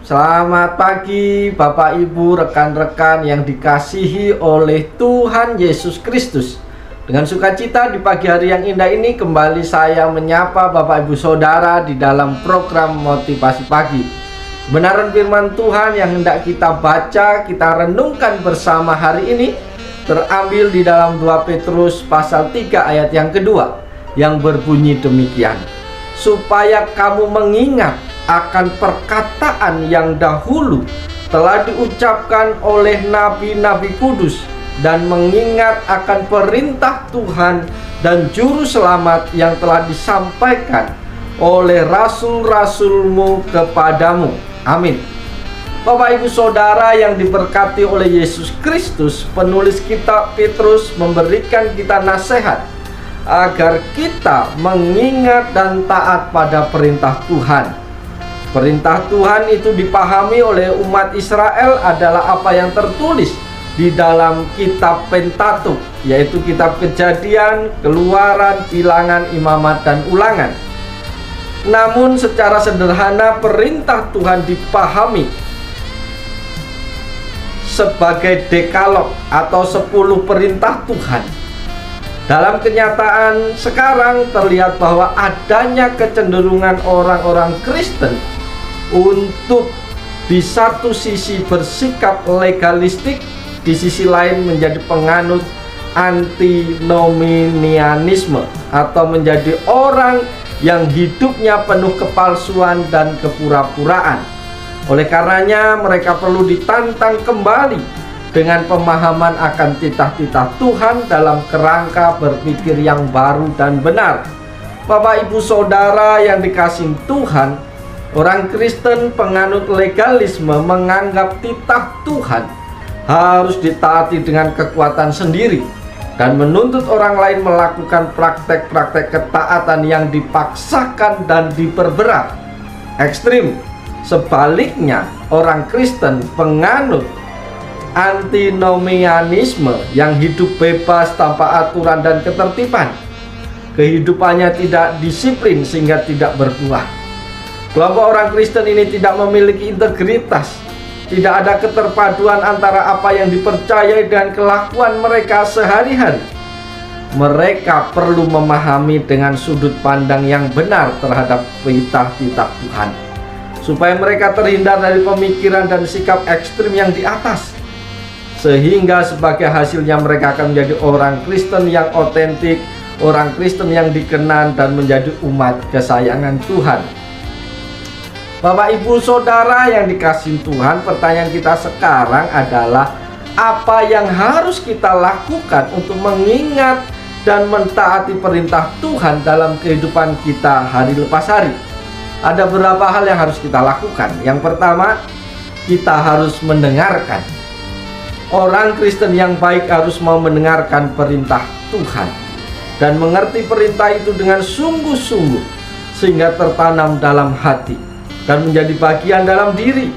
selamat pagi Bapak Ibu, rekan-rekan yang dikasihi oleh Tuhan Yesus Kristus. Dengan sukacita di pagi hari yang indah ini kembali saya menyapa Bapak Ibu Saudara di dalam program Motivasi Pagi. Kebenaran firman Tuhan yang hendak kita baca, kita renungkan bersama hari ini terambil di dalam 2 Petrus pasal 3 ayat yang kedua yang berbunyi demikian. Supaya kamu mengingat akan perkataan yang dahulu telah diucapkan oleh nabi-nabi kudus, dan mengingat akan perintah Tuhan dan juru selamat yang telah disampaikan oleh rasul-rasulmu kepadamu. Amin. Bapak Ibu Saudara yang diberkati oleh Yesus Kristus, penulis kitab Petrus memberikan kita nasihat agar kita mengingat dan taat pada perintah Tuhan. Perintah Tuhan itu dipahami oleh umat Israel adalah apa yang tertulis di dalam kitab Pentateuch, yaitu kitab Kejadian, Keluaran, Bilangan, Imamat, dan Ulangan. Namun secara sederhana perintah Tuhan dipahami sebagai dekalog atau 10 perintah Tuhan. Dalam kenyataan sekarang terlihat bahwa adanya kecenderungan orang-orang Kristen untuk di satu sisi bersikap legalistik, di sisi lain menjadi penganut antinomianisme atau menjadi orang yang hidupnya penuh kepalsuan dan kepura-puraan. Oleh karenanya mereka perlu ditantang kembali dengan pemahaman akan titah-titah Tuhan dalam kerangka berpikir yang baru dan benar. Bapak Ibu Saudara yang dikasihi Tuhan, orang Kristen penganut legalisme menganggap titah Tuhan harus ditaati dengan kekuatan sendiri dan menuntut orang lain melakukan praktek-praktek ketaatan yang dipaksakan dan diperberat, ekstrim. Sebaliknya, orang Kristen penganut antinomianisme yang hidup bebas tanpa aturan dan ketertiban. Kehidupannya tidak disiplin sehingga tidak berbuah. Kelompok orang Kristen ini tidak memiliki integritas, tidak ada keterpaduan antara apa yang dipercayai dan kelakuan mereka sehari-hari. Mereka perlu memahami dengan sudut pandang yang benar terhadap titah-titah Tuhan, supaya mereka terhindar dari pemikiran dan sikap ekstrim yang di atas, sehingga sebagai hasilnya mereka akan menjadi orang Kristen yang otentik, orang Kristen yang dikenan dan menjadi umat kesayangan Tuhan. Bapak Ibu Saudara yang dikasihi Tuhan, pertanyaan kita sekarang adalah apa yang harus kita lakukan untuk mengingat dan mentaati perintah Tuhan dalam kehidupan kita hari lepas hari? Ada beberapa hal yang harus kita lakukan. Yang pertama, kita harus mendengarkan. Orang Kristen yang baik harus mau mendengarkan perintah Tuhan dan mengerti perintah itu dengan sungguh-sungguh sehingga tertanam dalam hati dan menjadi bagian dalam diri.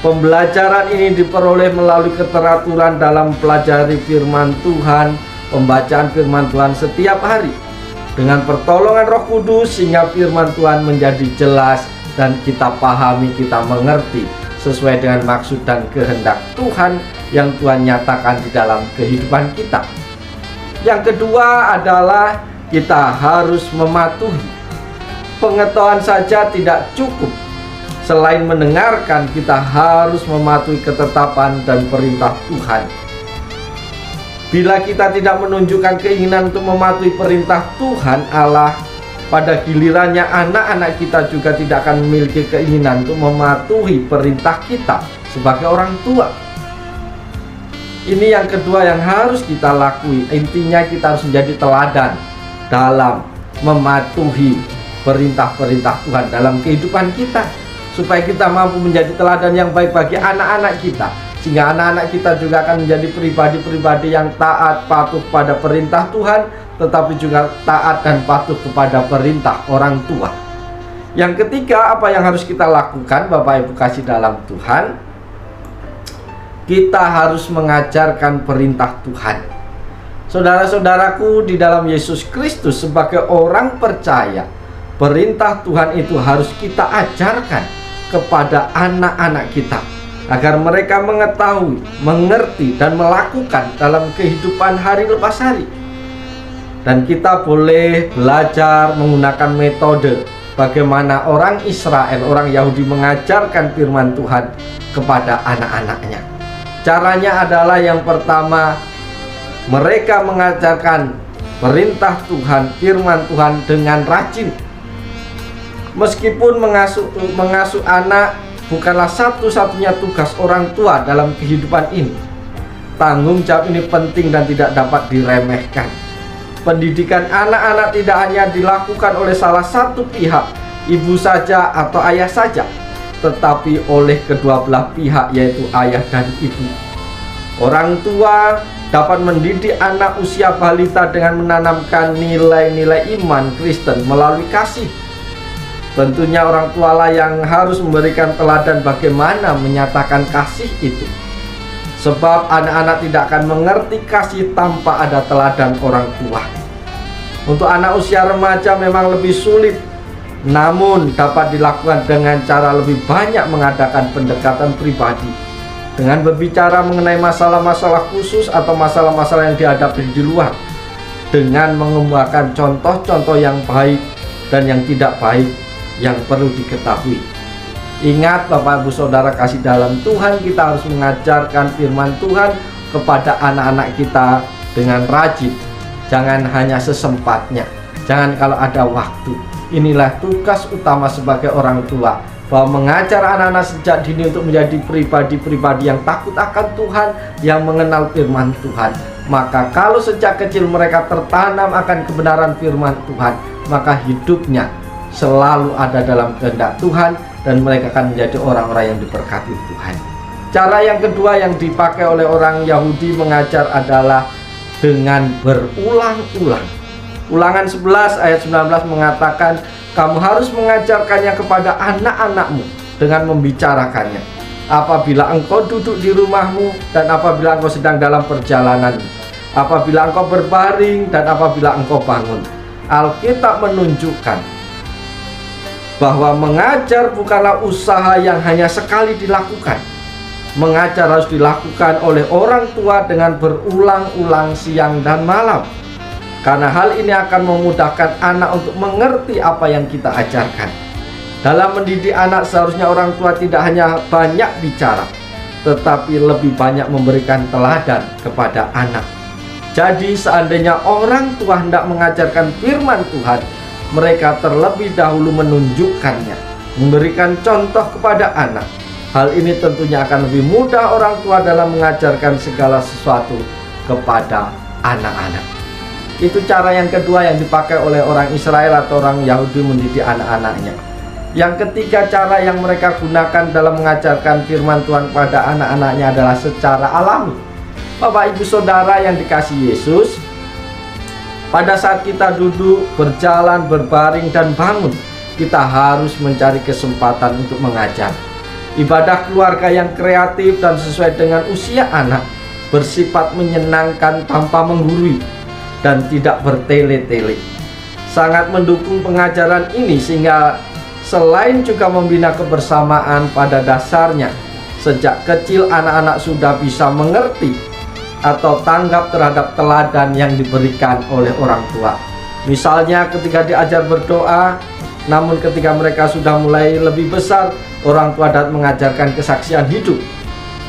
Pembelajaran ini diperoleh melalui keteraturan dalam pelajari firman Tuhan, pembacaan firman Tuhan setiap hari dengan pertolongan Roh Kudus sehingga firman Tuhan menjadi jelas dan kita pahami, kita mengerti sesuai dengan maksud dan kehendak Tuhan yang Tuhan nyatakan di dalam kehidupan kita. Yang kedua adalah kita harus mematuhi. Pengetahuan saja tidak cukup. Selain mendengarkan, kita harus mematuhi ketetapan dan perintah Tuhan. Bila kita tidak menunjukkan keinginan untuk mematuhi perintah Tuhan Allah, pada gilirannya anak-anak kita juga tidak akan memiliki keinginan untuk mematuhi perintah kita sebagai orang tua. Ini yang kedua yang harus kita lakui. Intinya kita harus menjadi teladan dalam mematuhi perintah-perintah Tuhan dalam kehidupan kita, supaya kita mampu menjadi teladan yang baik bagi anak-anak kita, sehingga anak-anak kita juga akan menjadi pribadi-pribadi yang taat patuh pada perintah Tuhan, tetapi juga taat dan patuh kepada perintah orang tua. Yang ketiga, apa yang harus kita lakukan Bapak Ibu kasih dalam Tuhan? Kita harus mengajarkan perintah Tuhan. Saudara-saudaraku di dalam Yesus Kristus, sebagai orang percaya, perintah Tuhan itu harus kita ajarkan. kepada anak-anak kita, agar mereka mengetahui, mengerti, dan melakukan dalam kehidupan hari lepas hari. Dan kita boleh belajar menggunakan metode bagaimana orang Israel, orang Yahudi mengajarkan firman Tuhan kepada anak-anaknya. Caranya adalah yang pertama, mereka mengajarkan perintah Tuhan, firman Tuhan dengan rajin. Meskipun mengasuh anak bukanlah satu-satunya tugas orang tua dalam kehidupan ini, tanggung jawab ini penting dan tidak dapat diremehkan. Pendidikan anak-anak tidak hanya dilakukan oleh salah satu pihak, ibu saja atau ayah saja, tetapi oleh kedua belah pihak, yaitu ayah dan ibu. Orang tua dapat mendidik anak usia balita dengan menanamkan nilai-nilai iman Kristen melalui kasih. Tentunya orang tualah yang harus memberikan teladan bagaimana menyatakan kasih itu. Sebab anak-anak tidak akan mengerti kasih tanpa ada teladan orang tua. Untuk anak usia remaja memang lebih sulit, namun dapat dilakukan dengan cara lebih banyak mengadakan pendekatan pribadi, dengan berbicara mengenai masalah-masalah khusus atau masalah-masalah yang dihadapi di luar, dengan mengembangkan contoh-contoh yang baik dan yang tidak baik yang perlu diketahui. Ingat Bapak Ibu Saudara kasih dalam Tuhan, kita harus mengajarkan firman Tuhan kepada anak-anak kita dengan rajin. Jangan hanya sesempatnya, jangan kalau ada waktu. Inilah tugas utama sebagai orang tua, bahwa mengajar anak-anak sejak dini untuk menjadi pribadi-pribadi yang takut akan Tuhan, yang mengenal firman Tuhan. Maka kalau sejak kecil mereka tertanam akan kebenaran firman Tuhan, maka hidupnya selalu ada dalam kehendak Tuhan, dan mereka akan menjadi orang-orang yang diberkati Tuhan. Cara yang kedua yang dipakai oleh orang Yahudi mengajar adalah dengan berulang-ulang. Ulangan 11 ayat 19 mengatakan, kamu harus mengajarkannya kepada anak-anakmu dengan membicarakannya apabila engkau duduk di rumahmu, dan apabila engkau sedang dalam perjalanan, apabila engkau berbaring, dan apabila engkau bangun. Alkitab menunjukkan bahwa mengajar bukanlah usaha yang hanya sekali dilakukan. Mengajar harus dilakukan oleh orang tua dengan berulang-ulang siang dan malam, karena hal ini akan memudahkan anak untuk mengerti apa yang kita ajarkan. Dalam mendidik anak, seharusnya orang tua tidak hanya banyak bicara, tetapi lebih banyak memberikan teladan kepada anak. Jadi seandainya orang tua hendak mengajarkan firman Tuhan, mereka terlebih dahulu menunjukkannya, memberikan contoh kepada anak. Hal ini tentunya akan lebih mudah orang tua dalam mengajarkan segala sesuatu kepada anak-anak. Itu cara yang kedua yang dipakai oleh orang Israel atau orang Yahudi mendidik anak-anaknya. Yang ketiga, cara yang mereka gunakan dalam mengajarkan firman Tuhan kepada anak-anaknya adalah secara alami. Bapak Ibu Saudara yang dikasihi Yesus, pada saat kita duduk, berjalan, berbaring, dan bangun, kita harus mencari kesempatan untuk mengajar. Ibadah keluarga yang kreatif dan sesuai dengan usia anak, bersifat menyenangkan tanpa menggurui, dan tidak bertele-tele. Sangat mendukung pengajaran ini, sehingga selain juga membina kebersamaan, pada dasarnya sejak kecil anak-anak sudah bisa mengerti atau tanggap terhadap teladan yang diberikan oleh orang tua. Misalnya ketika diajar berdoa, namun ketika mereka sudah mulai lebih besar, orang tua dapat mengajarkan kesaksian hidup.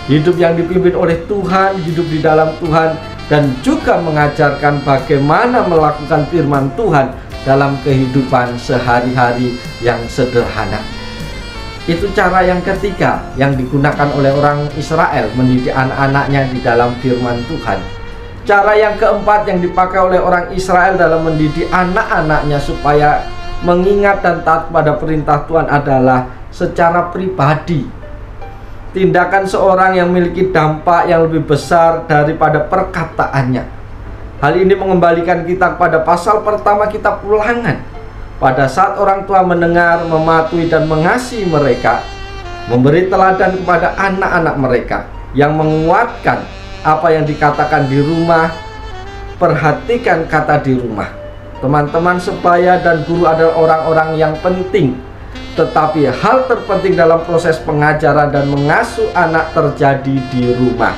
Hidup yang dipimpin oleh Tuhan, hidup di dalam Tuhan, dan juga mengajarkan bagaimana melakukan firman Tuhan dalam kehidupan sehari-hari yang sederhana. Itu cara yang ketiga yang digunakan oleh orang Israel mendidik anak-anaknya di dalam firman Tuhan. Cara yang keempat yang dipakai oleh orang Israel dalam mendidik anak-anaknya supaya mengingat dan taat pada perintah Tuhan adalah secara pribadi. Tindakan seorang yang memiliki dampak yang lebih besar daripada perkataannya. Hal ini mengembalikan kita kepada pasal pertama kitab Ulangan. Pada saat orang tua mendengar, mematuhi, dan mengasihi mereka, memberi teladan kepada anak-anak mereka, yang menguatkan apa yang dikatakan di rumah. Perhatikan kata di rumah. Teman-teman sebaya dan guru adalah orang-orang yang penting. tetapi hal terpenting dalam proses pengajaran dan mengasuh anak terjadi di rumah.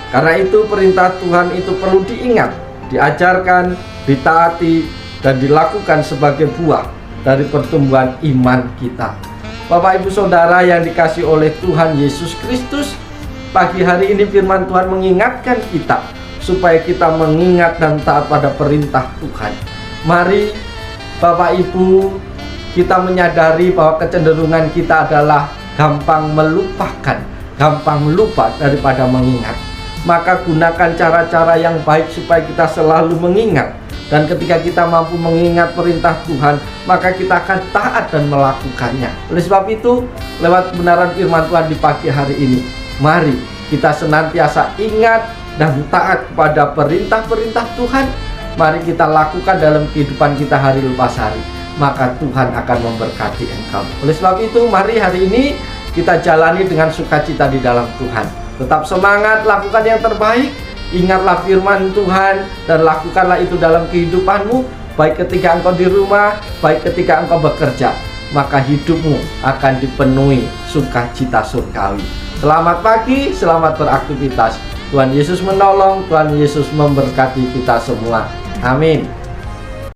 Karena itu perintah Tuhan itu perlu diingat, diajarkan, ditaati, dan dilakukan sebagai buah dari pertumbuhan iman kita. Bapak Ibu Saudara yang dikasihi oleh Tuhan Yesus Kristus, pagi hari ini firman Tuhan mengingatkan kita supaya kita mengingat dan taat pada perintah Tuhan. Mari Bapak Ibu, kita menyadari bahwa kecenderungan kita adalah gampang melupakan, gampang lupa daripada mengingat. Maka gunakan cara-cara yang baik supaya kita selalu mengingat. Dan ketika kita mampu mengingat perintah Tuhan, maka kita akan taat dan melakukannya. Oleh sebab itu, lewat kebenaran firman Tuhan di pagi hari ini, mari kita senantiasa ingat dan taat kepada perintah-perintah Tuhan. Mari kita lakukan dalam kehidupan kita hari lepas hari, maka Tuhan akan memberkati engkau. Oleh sebab itu, mari hari ini kita jalani dengan sukacita di dalam Tuhan. Tetap semangat, lakukan yang terbaik, ingatlah firman Tuhan, dan lakukanlah itu dalam kehidupanmu, baik ketika engkau di rumah, baik ketika engkau bekerja, maka hidupmu akan dipenuhi sukacita surgawi. Selamat pagi, selamat beraktivitas. Tuhan Yesus menolong, Tuhan Yesus memberkati kita semua. Amin.